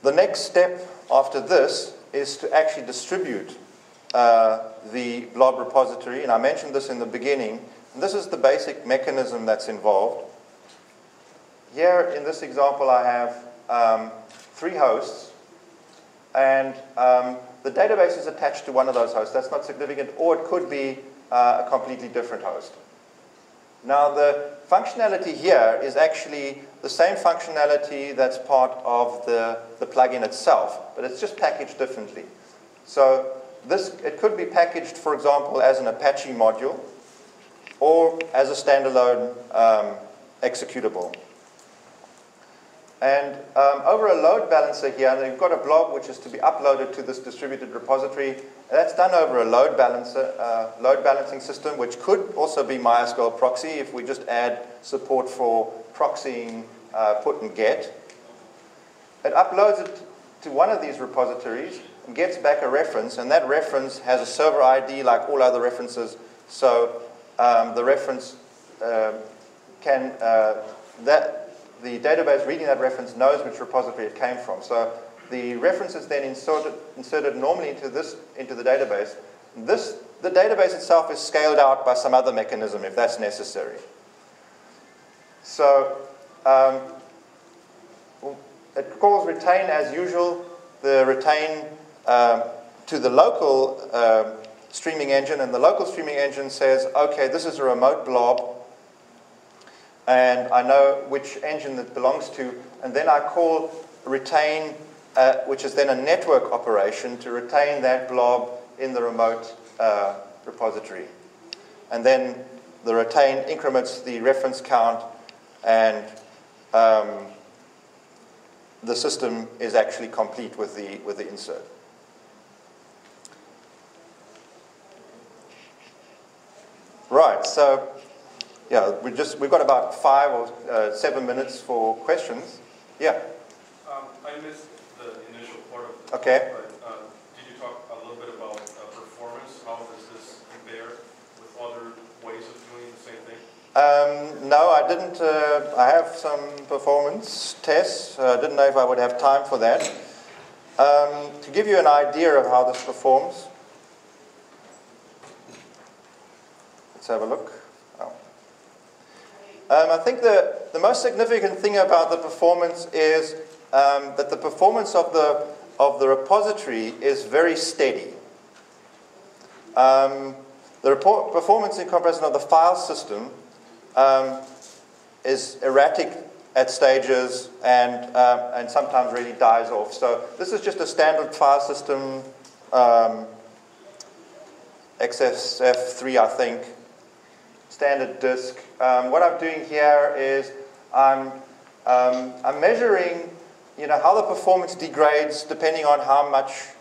The next step after this is to actually distribute the blob repository, and I mentioned this in the beginning. And this is the basic mechanism that's involved. Here in this example I have 3 hosts, and the database is attached to one of those hosts. That's not significant, or it could be a completely different host. Now the functionality here is actually the same functionality that's part of the plugin itself, but it's just packaged differently. So it could be packaged, for example, as an Apache module or as a standalone executable. And over a load balancer here, you've got a blob which is to be uploaded to this distributed repository. That's done over a load balancing system, which could also be MySQL proxy if we just add support for proxying put and get. It uploads it to one of these repositories and gets back a reference, and that reference has a server ID like all other references. So the reference the database reading that reference knows which repository it came from. So the reference is then inserted normally into the database. The database itself is scaled out by some other mechanism if that's necessary. So it calls retain as usual. The retain to the local streaming engine, and the local streaming engine says, okay, this is a remote blob, and I know which engine it belongs to, and then I call retain, which is then a network operation to retain that blob in the remote repository. And then the retain increments the reference count, and the system is actually complete with the insert. Right, so yeah, we've got about 5 or 7 minutes for questions. Yeah. I missed the initial part of the okay. But did you talk a little bit about performance? How does this compare with other ways of doing the same thing? No, I didn't. I have some performance tests. I didn't know if I would have time for that. To give you an idea of how this performs, let's have a look. I think the most significant thing about the performance is that the performance of the repository is very steady. The performance in comparison of the file system is erratic at stages and sometimes really dies off. So this is just a standard file system, XSF3, I think. Standard disk. What I'm doing here is I'm measuring, how the performance degrades depending on how much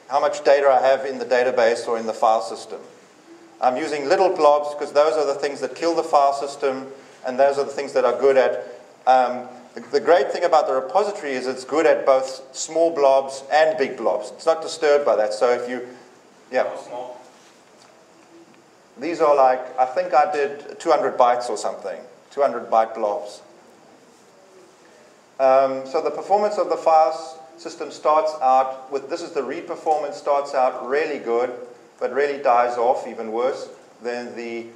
data I have in the database or in the file system. I'm using little blobs because those are the things that kill the file system, and those are the things that are good at. The great thing about the repository is it's good at both small blobs and big blobs. It's not disturbed by that. So if you, yeah. How small? These are like, I think I did 200 bytes or something, 200 byte blobs. So the performance of the file system starts out with, this is the read performance, starts out really good, but really dies off even worse than the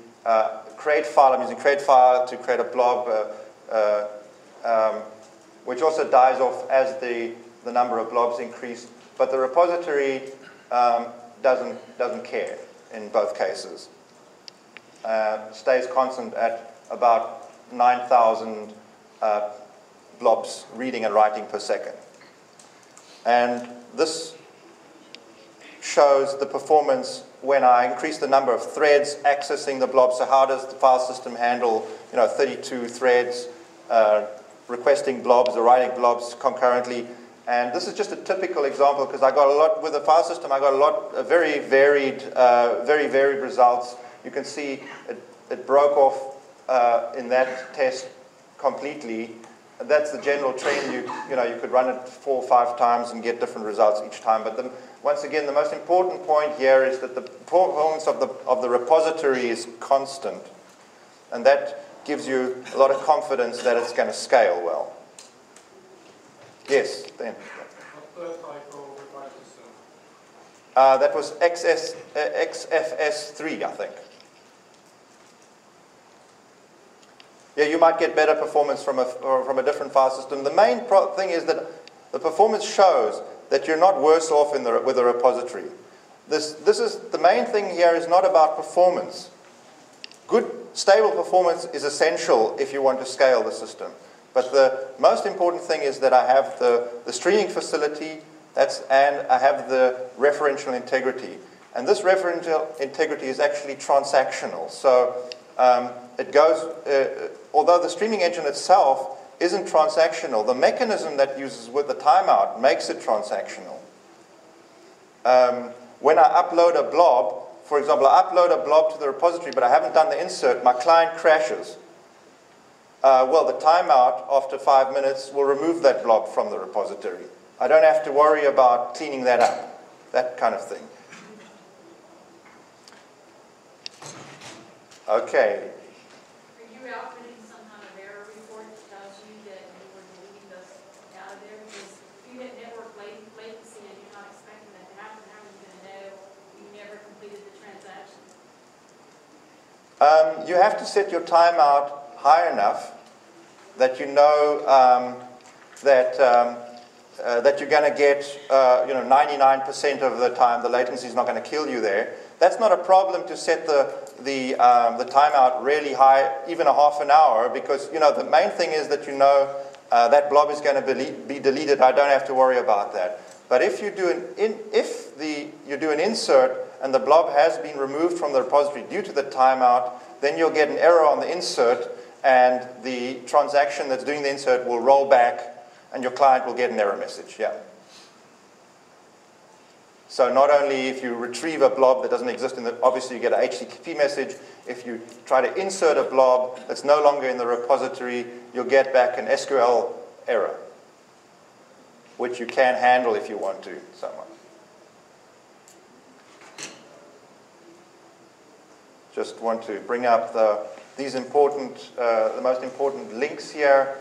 create file. I'm using create file to create a blob, which also dies off as the number of blobs increase. But the repository doesn't care in both cases. Stays constant at about 9,000 blobs reading and writing per second. And this shows the performance when I increase the number of threads accessing the blob. So how does the file system handle 32 threads requesting blobs or writing blobs concurrently? And this is just a typical example because I got a lot with the file system. I got a lot of very varied results. You can see it broke off in that test completely. And that's the general trend. You could run it 4 or 5 times and get different results each time. But once again, the most important point here is that the performance of the repository is constant, and that gives you a lot of confidence that it's going to scale well. Yes, Dan. third typo required to assume? That was XFS3, I think. Yeah, you might get better performance from a different file system. The main thing is that the performance shows that you're not worse off with a repository. The main thing here is not about performance. Good, stable performance is essential if you want to scale the system. But the most important thing is that I have the streaming facility, and I have the referential integrity. And this referential integrity is actually transactional. So it goes, although the streaming engine itself isn't transactional, the mechanism that uses with the timeout makes it transactional. When I upload a blob, for example, I upload a blob to the repository, but I haven't done the insert, my client crashes. Well, the timeout, after 5 minutes, will remove that blob from the repository. I don't have to worry about cleaning that up, that kind of thing. Okay. Are you outputting some kind of error report that tells you that you were deleting those out of there? Because if you hit network latency and you're not expecting that to happen, how are you going to know you never completed the transaction? You have to set your timeout high enough that you know that you're going to get 99% of the time the latency is not going to kill you there. That's not a problem to set the timeout really high, even a half an hour, because the main thing is that that blob is going to be deleted. I don't have to worry about that. But if you do an insert and the blob has been removed from the repository due to the timeout, then you'll get an error on the insert, and the transaction that's doing the insert will roll back, and your client will get an error message. Yeah. So not only if you retrieve a blob that doesn't exist obviously you get an HTTP message. If you try to insert a blob that's no longer in the repository, you'll get back an SQL error, which you can handle if you want to somewhat. Just want to bring up the most important links here.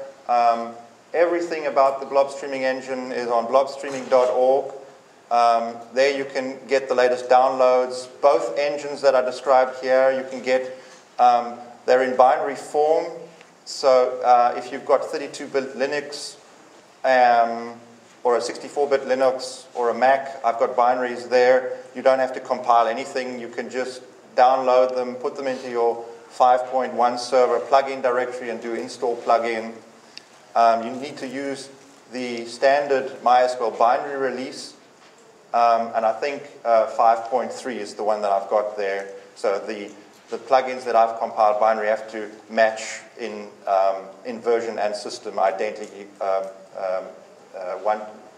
Everything about the BLOB Streaming engine is on blobstreaming.org. There you can get the latest downloads. Both engines that are described here, you can get, they're in binary form. So if you've got 32-bit Linux or a 64-bit Linux or a Mac, I've got binaries there. You don't have to compile anything. You can just download them, put them into your 5.1 server plugin directory and do install plugin. You need to use the standard MySQL binary release, and I think 5.3 is the one that I've got there. So the plugins that I've compiled binary have to match in version and system identity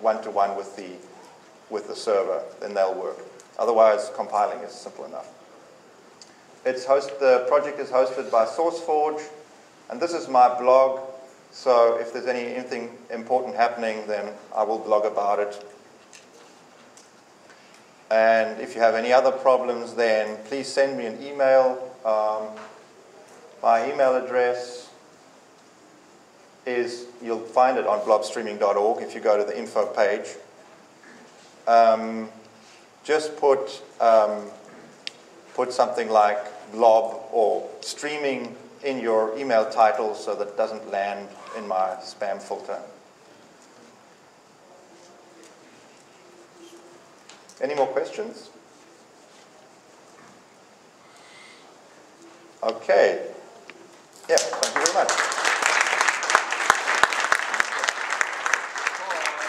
one-to-one with the server, then they'll work. Otherwise, compiling is simple enough. The project is hosted by SourceForge, and this is my blog. So if there's anything important happening, then I will blog about it. And if you have any other problems, then please send me an email. My email address is, you'll find it on blobstreaming.org if you go to the info page. Just put something like blob or streaming in your email title so that it doesn't land in my spam filter. Any more questions? Okay. Yeah, thank you very much.